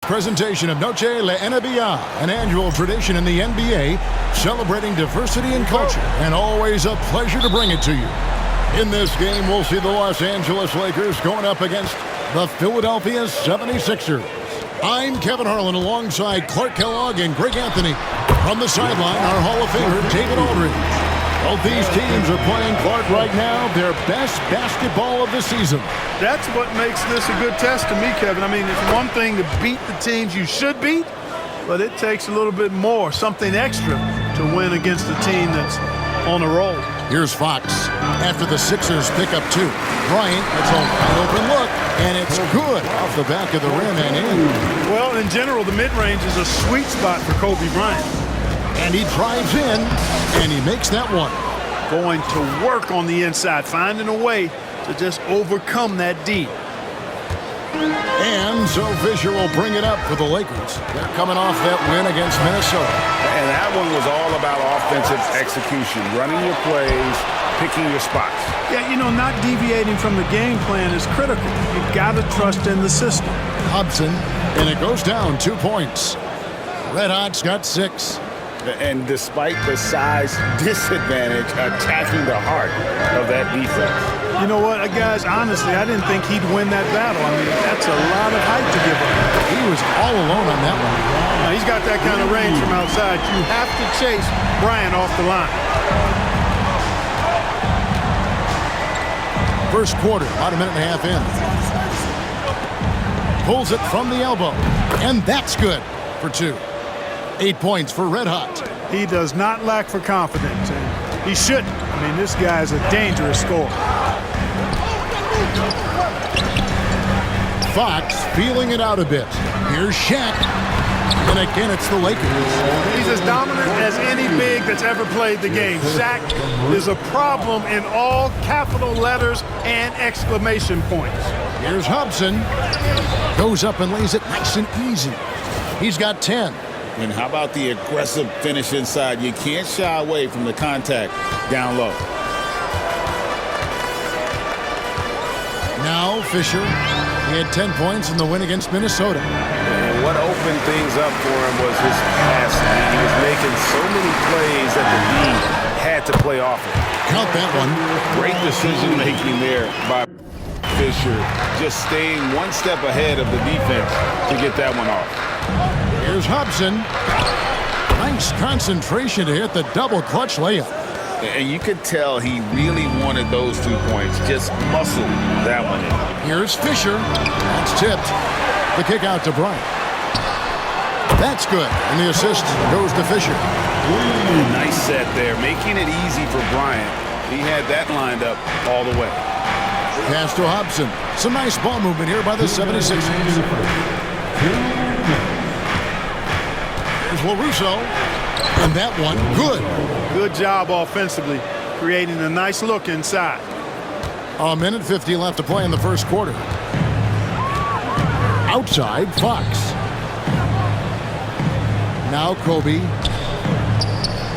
Presentation of Noche La NBA, an annual tradition in the NBA, celebrating diversity and culture, and always a pleasure to bring it to you. In this game, we'll see the Los Angeles Lakers going up against the Philadelphia 76ers. I'm Kevin Harlan alongside Clark Kellogg and Greg Anthony. From the sideline, our Hall of Famer, David Aldridge. Both these teams are playing, Clark, right now their best basketball of the season. That's what makes this a good test to me, Kevin. I mean, it's one thing to beat the teams you should beat, but it takes a little bit more, something extra, to win against a team that's on a roll. Here's Fox after the Sixers pick up two. Bryant gets a wide open look, and it's good off the back of the rim and in. Well, in general, the mid-range is a sweet spot for Kobe Bryant. And he drives in, and he makes that one. Going to work on the inside, finding a way to just overcome that D. And so Fisher will bring it up for the Lakers. They're coming off that win against Minnesota. And that one was all about offensive execution, running your plays, picking your spots. Yeah, you know, not deviating from the game plan is critical. You've got to trust in the system. Hobson, and it goes down 2 points. Red Hot's got 6. And despite the size disadvantage, attacking the heart of that defense. You know what, guys, honestly, I didn't think he'd win that battle. I mean, that's a lot of height to give up. He was all alone on that one. Now, he's got that kind of range from outside. You have to chase Bryant off the line. First quarter, about a minute and a half in. Pulls it from the elbow, and that's good for 2. 8 points for Red Hot. He does not lack for confidence, and he shouldn't. I mean, this guy's a dangerous scorer. Fox feeling it out a bit. Here's Shaq. And again, it's the Lakers. He's as dominant as any big that's ever played the game. Shaq is a problem in all capital letters and exclamation points. Here's Hobson. Goes up and lays it nice and easy. He's got 10. And how about the aggressive finish inside? You can't shy away from the contact down low. Now Fisher. He had 10 points in the win against Minnesota. And what opened things up for him was his passing. He was making so many plays that the D had to play off it. Count that one. Great decision making there by Fisher. Just staying one step ahead of the defense to get that one off. Here's Hobson. Nice concentration to hit the double clutch layup. And you could tell he really wanted those 2 points. Just muscled that one in. Here's Fisher. That's tipped. The kick out to Bryant. That's good. And the assist goes to Fisher. Nice set there. Making it easy for Bryant. He had that lined up all the way. Pass to Hobson. Some nice ball movement here by the 76ers. Here's LaRusso. And that one, good. Good job offensively, creating a nice look inside. A minute 50 left to play in the first quarter. Outside, Fox. Now Kobe.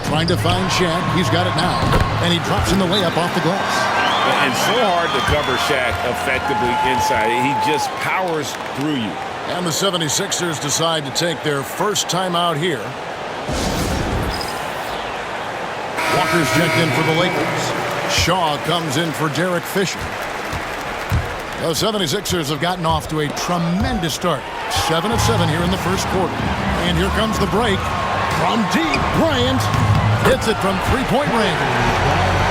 Trying to find Shaq. He's got it now. And he drops in the layup off the glass. And so hard to cover Shaq effectively inside. He just powers through you. And the 76ers decide to take their first time out here. Walker's checked in for the Lakers. Shaw comes in for Derek Fisher. The 76ers have gotten off to a tremendous start. 7 of 7 here in the first quarter. And here comes the break. From deep, Bryant hits it from three-point range.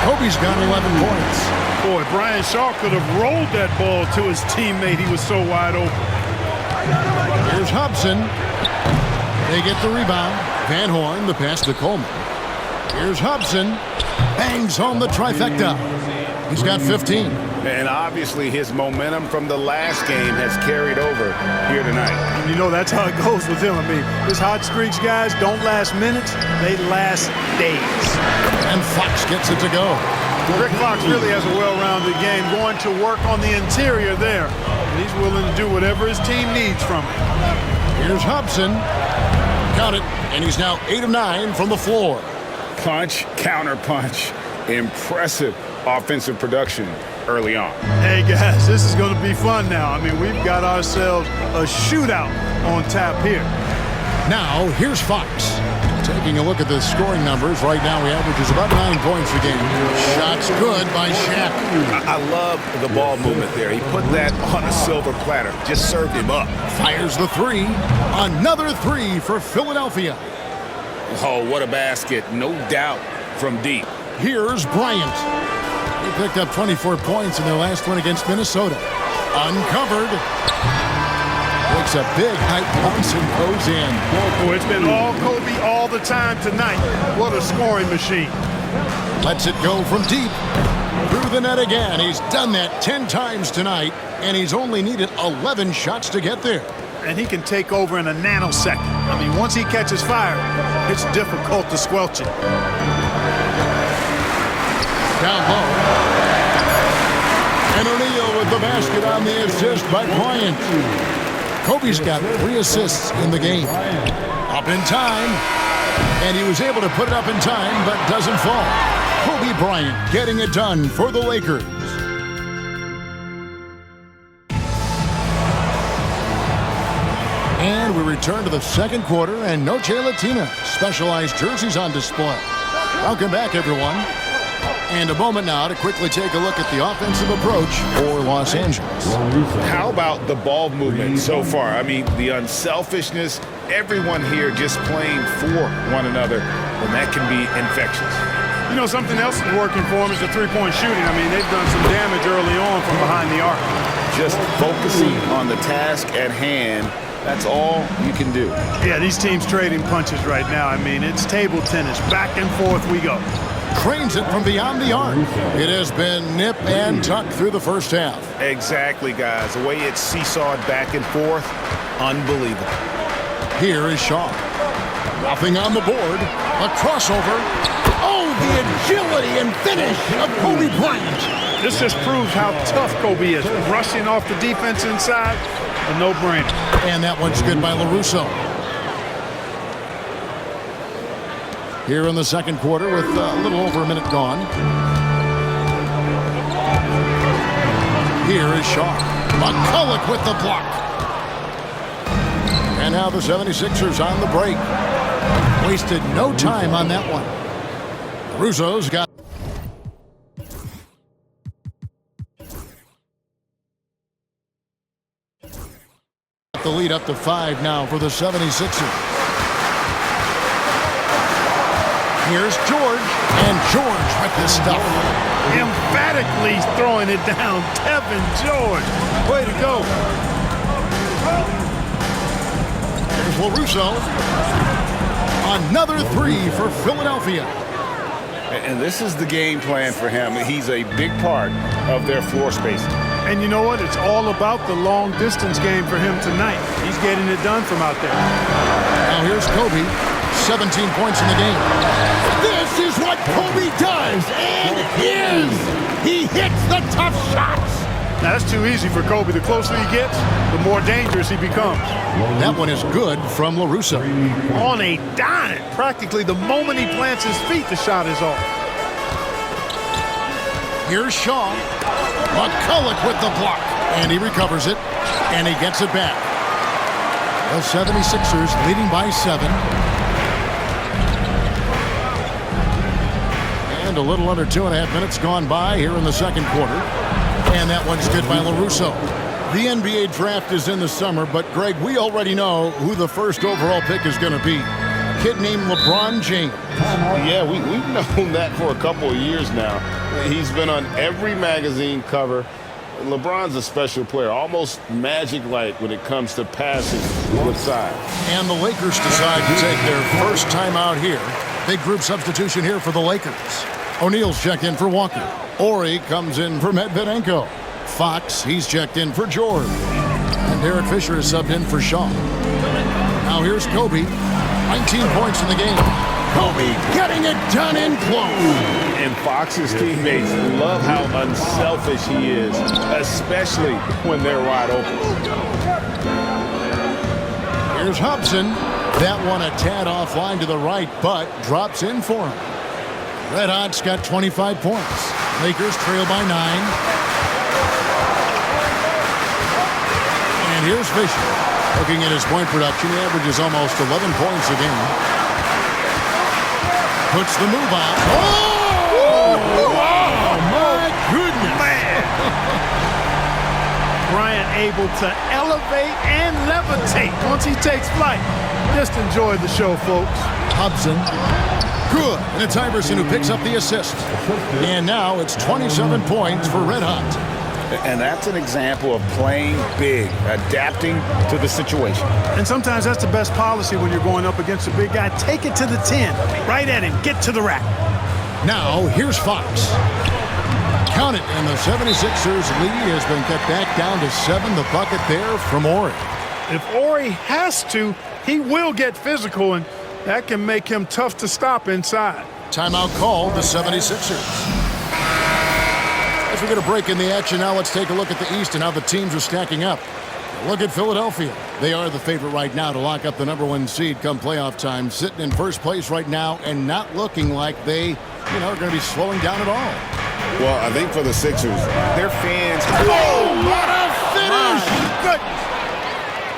Kobe's got 11 points. Boy, Brian Shaw could have rolled that ball to his teammate. He was so wide open. Here's Hobson. They get the rebound. Van Horn, the pass to Coleman. Here's Hobson. Bangs home the trifecta. He's got 15. And obviously his momentum from the last game has carried over here tonight. And you know that's how it goes with him. I mean, his hot streaks, guys, don't last minutes. They last days. And Fox gets it to go. Rick Fox really has a well-rounded game, going to work on the interior there. And he's willing to do whatever his team needs from him. Here's Hobson. Count it. And he's now 8 of 9 from the floor. Punch, counter punch. Impressive offensive production early on. Hey, guys, this is going to be fun now. I mean, we've got ourselves a shootout on tap here. Now, here's Fox. Taking a look at the scoring numbers, right now he averages about 9 points a game. Shots good by Shaq. I love the ball movement there. He put that on a silver platter. Just served him up. Fires the three. Another three for Philadelphia. Oh, what a basket. No doubt from deep. Here's Bryant. He picked up 24 points in their last win against Minnesota. Uncovered. Takes a big high bounce and goes in. Oh, it's been all Kobe all the time tonight. What a scoring machine. Lets it go from deep. Through the net again. He's done that 10 times tonight, and he's only needed 11 shots to get there. And he can take over in a nanosecond. I mean, once he catches fire, it's difficult to squelch it. Down low. And O'Neal with the basket on the assist by Bryant. Kobe's got 3 assists in the game. Up in time. And he was able to put it up in time, but doesn't fall. Kobe Bryant getting it done for the Lakers. And we return to the second quarter, and Noche Latina specialized jerseys on display. Welcome back, everyone. And a moment now to quickly take a look at the offensive approach for Los Angeles. How about the ball movement so far? I mean, the unselfishness, everyone here just playing for one another, and that can be infectious. You know, something else that's working for them is the three-point shooting. I mean, they've done some damage early on from behind the arc. Just focusing on the task at hand, that's all you can do. Yeah, these teams trading punches right now. I mean, it's table tennis. Back and forth we go. Cranes it from beyond the arc. It has been nip and tuck through the first half. Exactly, guys. The way it's seesawed back and forth, unbelievable. Here is Shaw. Nothing on the board. A crossover. Oh, the agility and finish of Kobe Bryant. This just proves how tough Kobe is. Rushing off the defense inside, a no-brainer. And that one's good by LaRusso. Here in the second quarter with a little over a minute gone. Here is Shaw. McCulloch with the block. And now the 76ers on the break. Wasted no time on that one. Russo's got the lead up to 5 now for the 76ers. Here's George, and George with the stuff. Emphatically throwing it down. Kevin George. Way to go. Here's LaRusso. Another three for Philadelphia. And this is the game plan for him. He's a big part of their floor spacing. And you know what? It's all about the long-distance game for him tonight. He's getting it done from out there. Now here's Kobe. 17 points in the game. This is what Kobe does, and he hits the tough shots. Now, that's too easy for Kobe. The closer he gets, the more dangerous he becomes. That one is good from LaRusso. On a dime. Practically the moment he plants his feet, the shot is off. Here's Shaw. McCulloch with the block, and he recovers it, and he gets it back. The 76ers leading by 7. A little under 2.5 minutes gone by here in the second quarter. And that one's good by LaRusso. The NBA draft is in the summer, but Greg, we already know who the first overall pick is going to be. A kid named LeBron James. Yeah, we've known that for a couple of years now. He's been on every magazine cover. LeBron's a special player, almost magic-like when it comes to passing with size. And the Lakers decide to take their first time out here. Big group substitution here for the Lakers. O'Neal's checked in for Walker. Ori comes in for Medvedenko. Fox, he's checked in for George. And Derek Fisher is subbed in for Shaw. Now here's Kobe. 19 points in the game. Kobe getting it done in close. And Fox's teammates love how unselfish he is, especially when they're wide open. Here's Hobson. That one a tad offline to the right, but drops in for him. Red Hot's got 25 points. Lakers trail by 9. here's Fisher. Looking at his point production, he averages almost 11 points a game. Puts the move on. Oh, my goodness. Man. Bryant able to elevate and levitate once he takes flight. Just enjoy the show, folks. Hobson. Good. And it's Iverson who picks up the assist. And now it's 27 points for Red Hot. And that's an example of playing big, adapting to the situation. And sometimes that's the best policy when you're going up against a big guy. Take it to the 10. Right at him. Get to the rack. Now, here's Fox. Count it, and the 76ers lead has been cut back down to 7. The bucket there from Horry. If Horry has to, he will get physical, and that can make him tough to stop inside. Timeout called the 76ers. As we get a break in the action now, let's take a look at the East and how the teams are stacking up. Look at Philadelphia. They are the favorite right now to lock up the #1 seed come playoff time, sitting in first place right now and not looking like they, are going to be slowing down at all. Well, I think for the Sixers, their fans... Oh, what a finish! Good.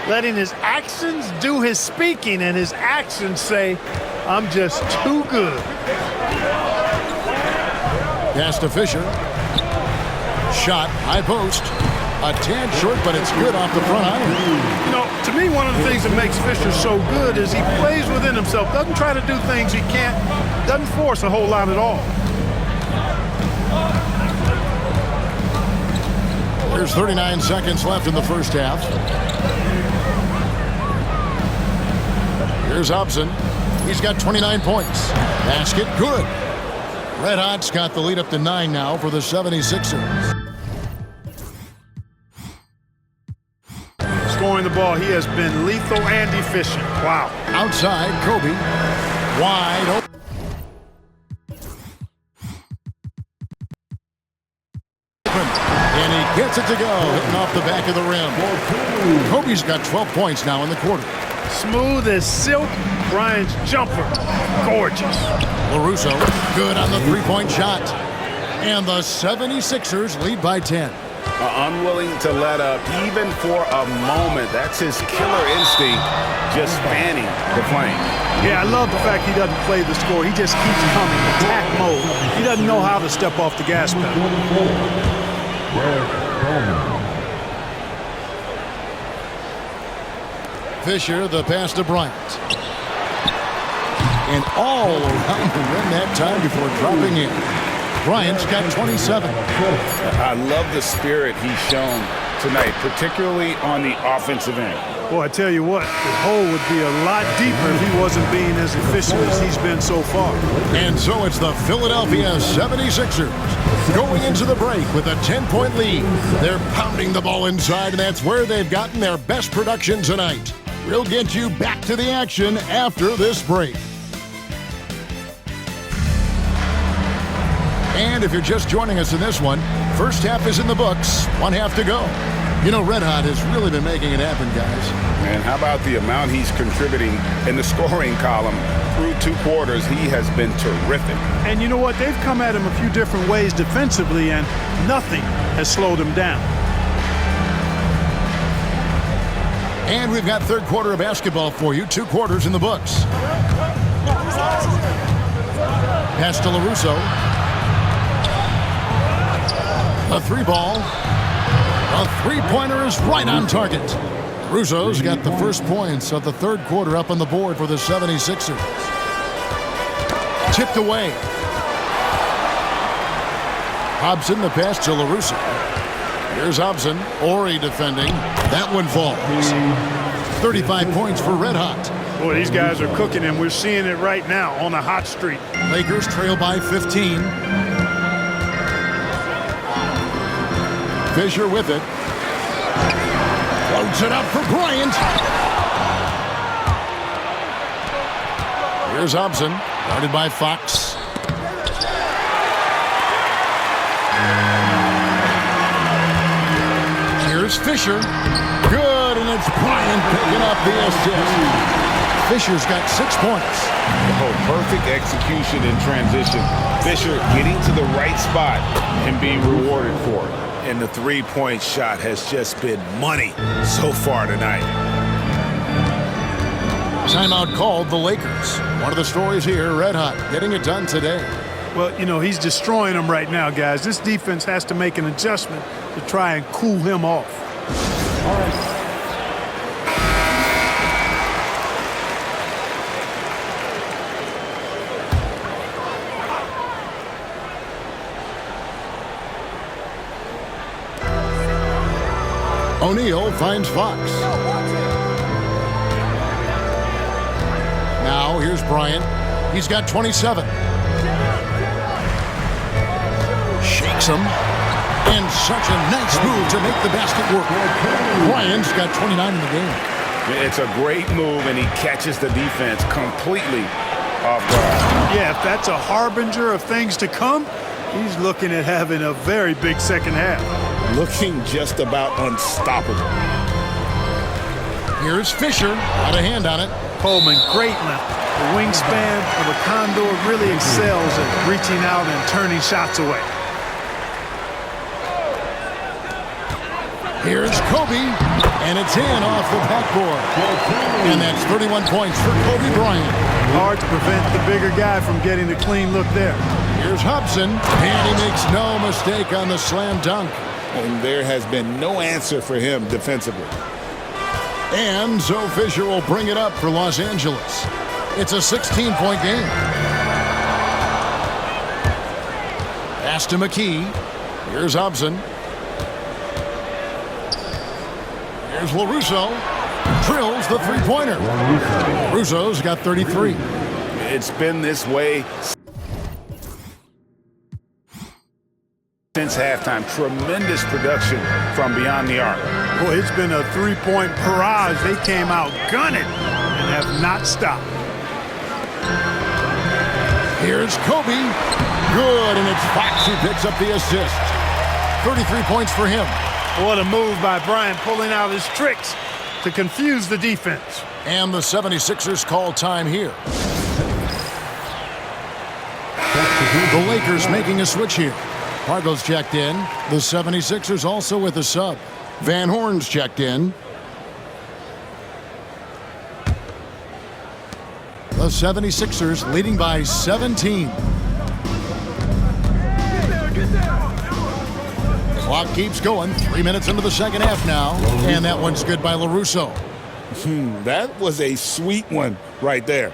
Letting his actions do his speaking and his actions say, I'm just too good. Pass to Fisher. Shot, high post. A tad short, but it's good off the front iron. To me, one of the things that makes Fisher so good is he plays within himself. Doesn't try to do things he can't. Doesn't force a whole lot at all. There's 39 seconds left in the first half. Here's Hobson. He's got 29 points. Basket, good. Red Hot's got the lead up to 9 now for the 76ers. Scoring the ball, he has been lethal and efficient. Wow. Outside, Kobe. Wide open. And he gets it to go, hitting off the back of the rim. Kobe's got 12 points now in the quarter. Smooth as silk. Bryant's jumper. Gorgeous. LaRusso, good on the three-point shot. And the 76ers lead by 10. Unwilling to let up even for a moment. That's his killer instinct, just fanning the flame. Yeah, I love the fact he doesn't play the score. He just keeps coming, attack mode. He doesn't know how to step off the gas pedal. Fisher, the pass to Bryant. And all around the rim that time before dropping in. Bryant's got 27. I love the spirit he's shown tonight, particularly on the offensive end. Boy, I tell you what, the hole would be a lot deeper if he wasn't being as efficient as he's been so far. And so it's the Philadelphia 76ers going into the break with a 10-point lead. They're pounding the ball inside, and that's where they've gotten their best production tonight. We'll get you back to the action after this break. And if you're just joining us in this one, first half is in the books, one half to go. Red Hot has really been making it happen, guys. And how about the amount he's contributing in the scoring column? Through 2 quarters, he has been terrific. And you know what? They've come at him a few different ways defensively, and nothing has slowed him down. And we've got third quarter of basketball for you, 2 quarters in the books. Pass to LaRusso. A 3-ball. A 3-pointer is right on target. Russo's got the first points of the third quarter up on the board for the 76ers. Tipped away. Hobson, the pass to LaRusso. Here's Hobson. Horry defending. That one falls. 35 points for Red Hot. Boy, these guys are cooking, and we're seeing it right now on a hot streak. Lakers trail by 15. Fisher with it. Floats it up for Bryant. Here's Hobson, guarded by Fox. Here's Fisher. Good, and it's Bryant picking up the assist. Fisher's got 6 points. Oh, perfect execution in transition. Fisher getting to the right spot and being rewarded for it. And the three-point shot has just been money so far tonight. Timeout called the Lakers. One of the stories here, red hot, getting it done today. Well, you know, he's destroying them right now, guys. This defense has to make an adjustment to try and cool him off. All right. O'Neal finds Fox. Now here's Bryant. He's got 27. Shakes him. And such a nice move to make the basket work. Bryant's got 29 in the game. It's a great move, and he catches the defense completely off guard. Yeah, if that's a harbinger of things to come, he's looking at having a very big second half. Looking just about unstoppable. Here's Fisher. Got a hand on it. Coleman, great length. The wingspan of a Condor really excels at reaching out and turning shots away. Here's Kobe, and it's in off the backboard. And that's 31 points for Kobe Bryant. Hard to prevent the bigger guy from getting a clean look there. Here's Hobson, and he makes no mistake on the slam dunk. And there has been no answer for him defensively. And so Fisher will bring it up for Los Angeles. It's a 16-point game. Pass to McKee. Here's Hobson. Here's LaRusso. Drills the three-pointer. LaRusso's got 33. It's been this way since halftime. Tremendous production from beyond the arc. Boy, it's been a three-point barrage. They came out gunning and have not stopped. Here's Kobe. Good, and it's Fox who picks up the assist. 33 points for him. What a move by Bryant, pulling out his tricks to confuse the defense. And the 76ers call time here. The Lakers making a switch here. Pargo's checked in. The 76ers also with a sub. Van Horn's checked in. The 76ers leading by 17. Clock keeps going. 3 minutes into the second half now. And that one's good by LaRusso. That was a sweet one right there.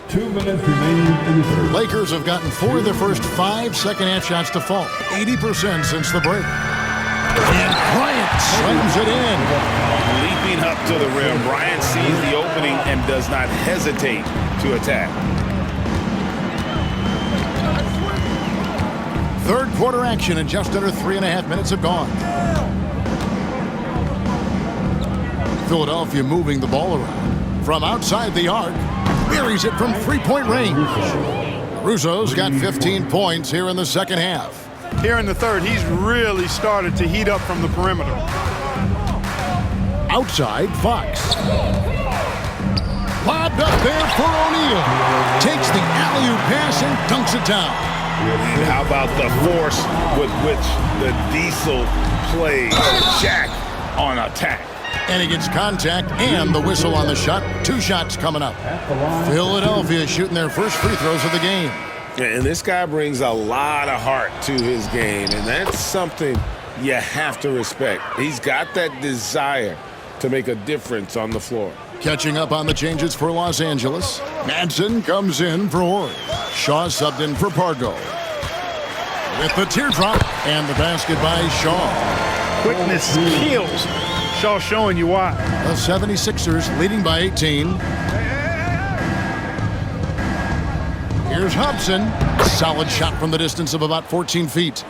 2 minutes remaining in the third. Lakers have gotten 4 of their first 5 second-half shots to fall. 80% since the break. And Bryant slams it in. Leaping up to the rim, Bryant sees the opening and does not hesitate to attack. Third quarter action, and just under 3.5 minutes have gone. Philadelphia moving the ball around. From outside the arc, buries it from three-point range. Russo's got 15 points here in the second half. Here in the third, he's really started to heat up from the perimeter. Outside, Fox. Lobbed up there for O'Neal. Takes the alley-oop pass and dunks it down. And how about the force with which the Diesel plays Shaq on attack? And he gets contact and the whistle on the shot. 2 shots coming up. Philadelphia shooting their first free throws of the game. And this guy brings a lot of heart to his game, and that's something you have to respect. He's got that desire to make a difference on the floor. Catching up on the changes for Los Angeles. Madsen comes in for Horn. Shaw subbed in for Pargo. With the teardrop and the basket by Shaw. Quickness kills. Shaw showing you why. The 76ers leading by 18. Here's Hobson. Solid shot from the distance of about 14 feet.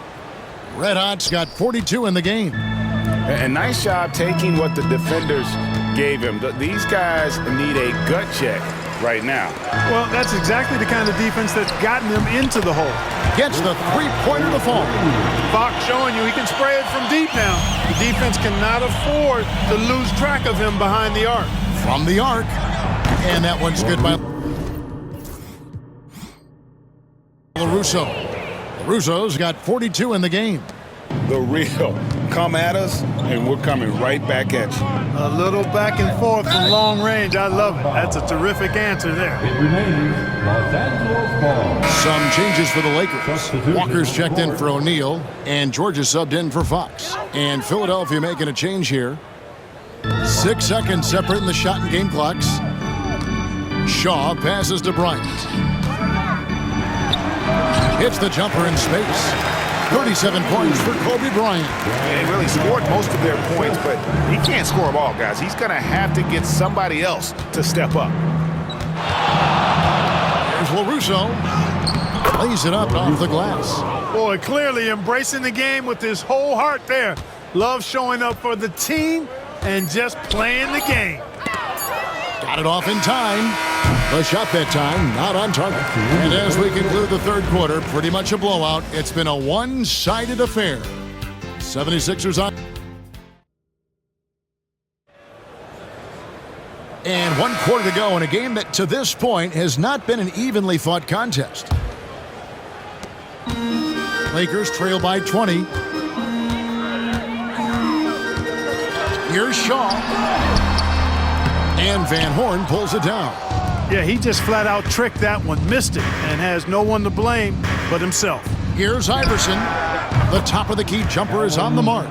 Red Hot's got 42 in the game. And nice job taking what the defenders gave him. These guys need a gut check right now. Well, that's exactly the kind of defense that's gotten them into the hole. Gets the three-pointer to fall. Fox showing you he can spray it from deep now. The defense cannot afford to lose track of him behind the arc. From the arc. And that one's good by LaRusso. LaRusso's got 42 in the game. The real. Come at us, and we're coming right back at you. A little back and forth from long range. I love it. That's a terrific answer there. It remains Los Angeles ball. Some changes for the Lakers. Substitution. Walker's checked in for O'Neal, and George is subbed in for Fox. And Philadelphia making a change here. 6 seconds separating the shot and game clocks. Shaw passes to Bryant. Hits the jumper in space. 37 points for Kobe Bryant. They really scored most of their points, but he can't score them all, guys. He's going to have to get somebody else to step up. There's LaRusso. Lays it up off the glass. Boy, clearly embracing the game with his whole heart there. Love showing up for the team and just playing the game. Got it off in time. The shot that time, not on target. And as we conclude the third quarter, pretty much a blowout. It's been a one-sided affair. 76ers on. And 1 quarter to go in a game that to this point has not been an evenly fought contest. Lakers trail by 20. Here's Shaw. And Van Horn pulls it down. Yeah, he just flat out tricked that one, missed it, and has no one to blame but himself. Here's Iverson. The top of the key jumper is on the mark.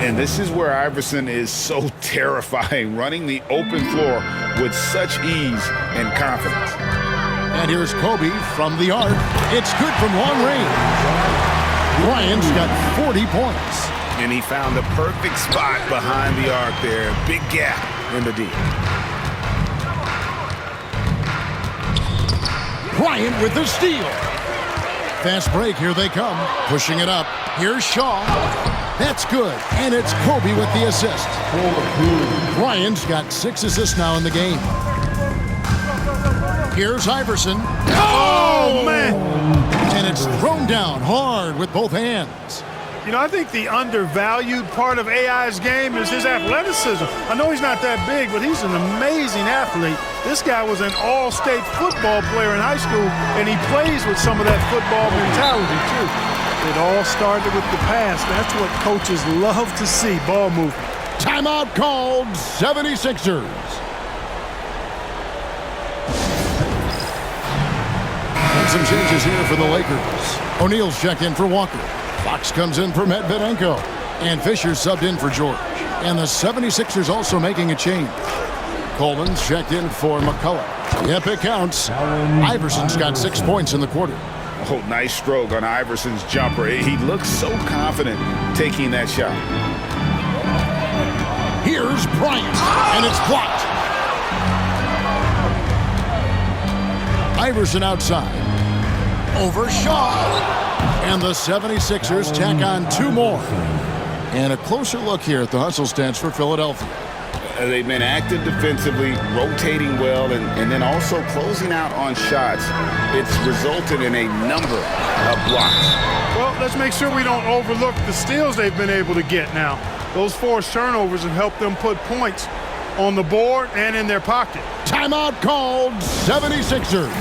And this is where Iverson is so terrifying, running the open floor with such ease and confidence. And here's Kobe from the arc. It's good from long range. Bryant's got 40 points. And he found the perfect spot behind the arc there. Big gap in the D. Bryant with the steal. Fast break, here they come. Pushing it up. Here's Shaw. That's good. And it's Kobe with the assist. Bryant's got 6 assists now in the game. Here's Iverson. Oh, man! And it's thrown down hard with both hands. You know, I think the undervalued part of AI's game is his athleticism. I know he's not that big, but he's an amazing athlete. This guy was an all-state football player in high school, and he plays with some of that football mentality, too. It all started with the pass. That's what coaches love to see, ball movement. Timeout called, 76ers. And some changes here for the Lakers. O'Neal's checked in for Walker. Fox comes in for Medvedenko. And Fisher's subbed in for George. And the 76ers also making a change. Coleman's checked in for McCullough. Yep, it counts. Iverson's got 6 points in the quarter. Oh, nice stroke on Iverson's jumper. He looks so confident taking that shot. Here's Bryant, and it's blocked. Iverson outside. Over Shaw. And the 76ers tack on 2 more. And a closer look here at the hustle stats for Philadelphia. They've been active defensively, rotating well, and then also closing out on shots. It's resulted in a number of blocks. Well, let's make sure we don't overlook the steals they've been able to get now. Those forced turnovers have helped them put points on the board and in their pocket. Timeout called, 76ers.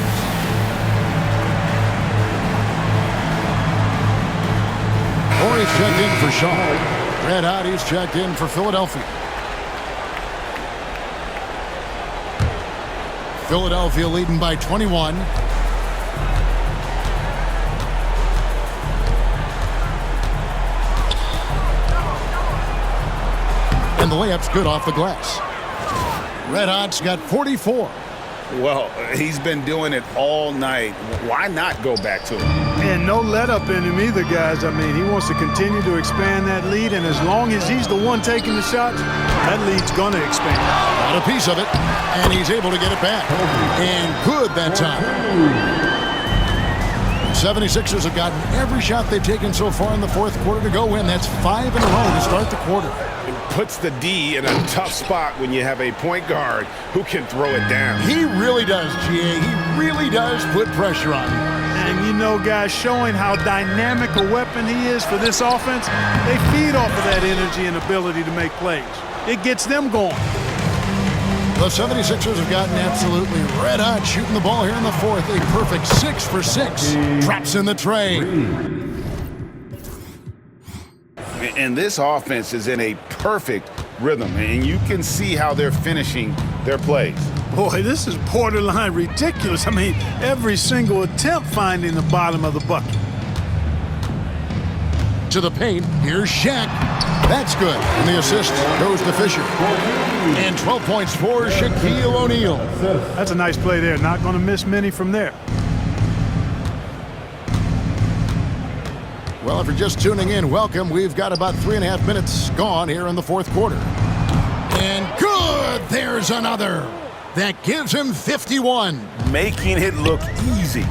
Corey's checked in for Shaw. Red Hotty's checked in for Philadelphia. Philadelphia leading by 21. And the layup's good off the glass. Red Hot's got 44. Well, he's been doing it all night. Why not go back to him? And no let up in him either, guys. I mean, he wants to continue to expand that lead, and as long as he's the one taking the shots, that lead's going to expand. Got a piece of it, and he's able to get it back. And good that time. 76ers have gotten every shot they've taken so far in the fourth quarter to go win. That's 5 in a row to start the quarter. It puts the D in a tough spot when you have a point guard who can throw it down. He really does, GA. He really does put pressure on him. And you know, guys, showing how dynamic a weapon he is for this offense, they feed off of that energy and ability to make plays. It gets them going. The 76ers have gotten absolutely red hot shooting the ball here in the fourth. A perfect 6 for 6. Drops in the tray. And this offense is in a perfect rhythm, and you can see how they're finishing their plays. Boy, this is borderline ridiculous. I mean, every single attempt finding the bottom of the bucket. To the paint, here's Shaq. That's good. And the assist goes to Fisher. And 12 points for Shaquille O'Neal. That's a nice play there. Not going to miss many from there. Well, if you're just tuning in, welcome. We've got about 3.5 minutes gone here in the fourth quarter. And good! There's another. That gives him 51. Making it look easy.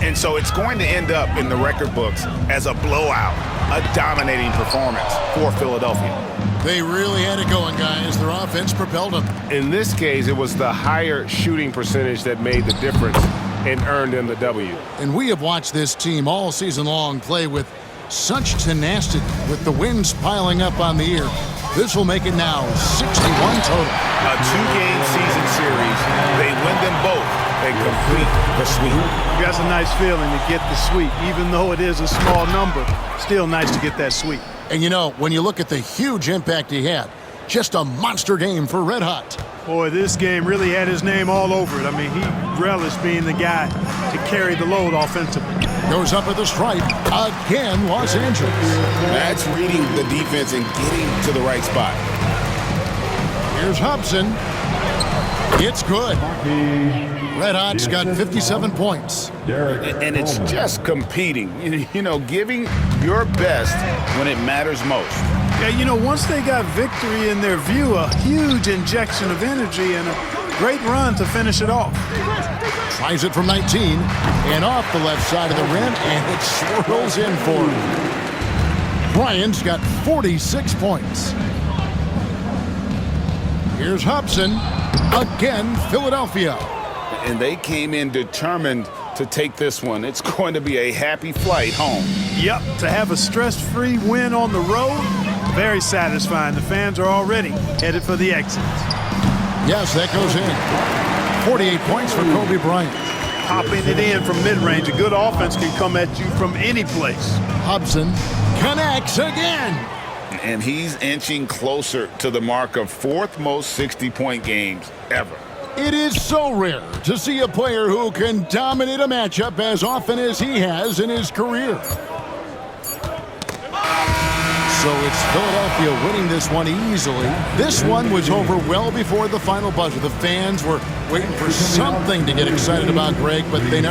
And so it's going to end up in the record books as a blowout, a dominating performance for Philadelphia. They really had it going, guys. Their offense propelled them. In this case, it was the higher shooting percentage that made the difference and earned them the W. And we have watched this team all season long play with such tenacity, with the wins piling up on the year. This will make it now 61 total. A two-game season series. They win them both and complete the sweep. That's a nice feeling to get the sweep. Even though it is a small number, still nice to get that sweep. And you know, when you look at the huge impact he had, just a monster game for Red Hot. Boy, this game really had his name all over it. I mean, he relished being the guy to carry the load offensively. Goes up at the stripe. Again, Los Angeles. That's reading the defense and getting to the right spot. Here's Hobson. It's good. Red Hot's got 57 points. And it's just competing, you know, giving your best when it matters most. Yeah, you know, once they got victory in their view, a huge injection of energy and a great run to finish it off. Tries it from 19 and off the left side of the rim, and it swirls in for him. Bryant's got 46 points. Here's Hobson. Again, Philadelphia. And they came in determined to take this one. It's going to be a happy flight home. Yep, to have a stress-free win on the road, very satisfying. The fans are already headed for the exit. Yes, that goes in. 48 points for Kobe Bryant. Popping it in from mid-range. A good offense can come at you from any place. Hobson connects again. And he's inching closer to the mark of fourth most 60-point games ever. It is so rare to see a player who can dominate a matchup as often as he has in his career. So it's Philadelphia winning this one easily. This one was over well before the final buzzer. The fans were waiting for something to get excited about, Greg, but they never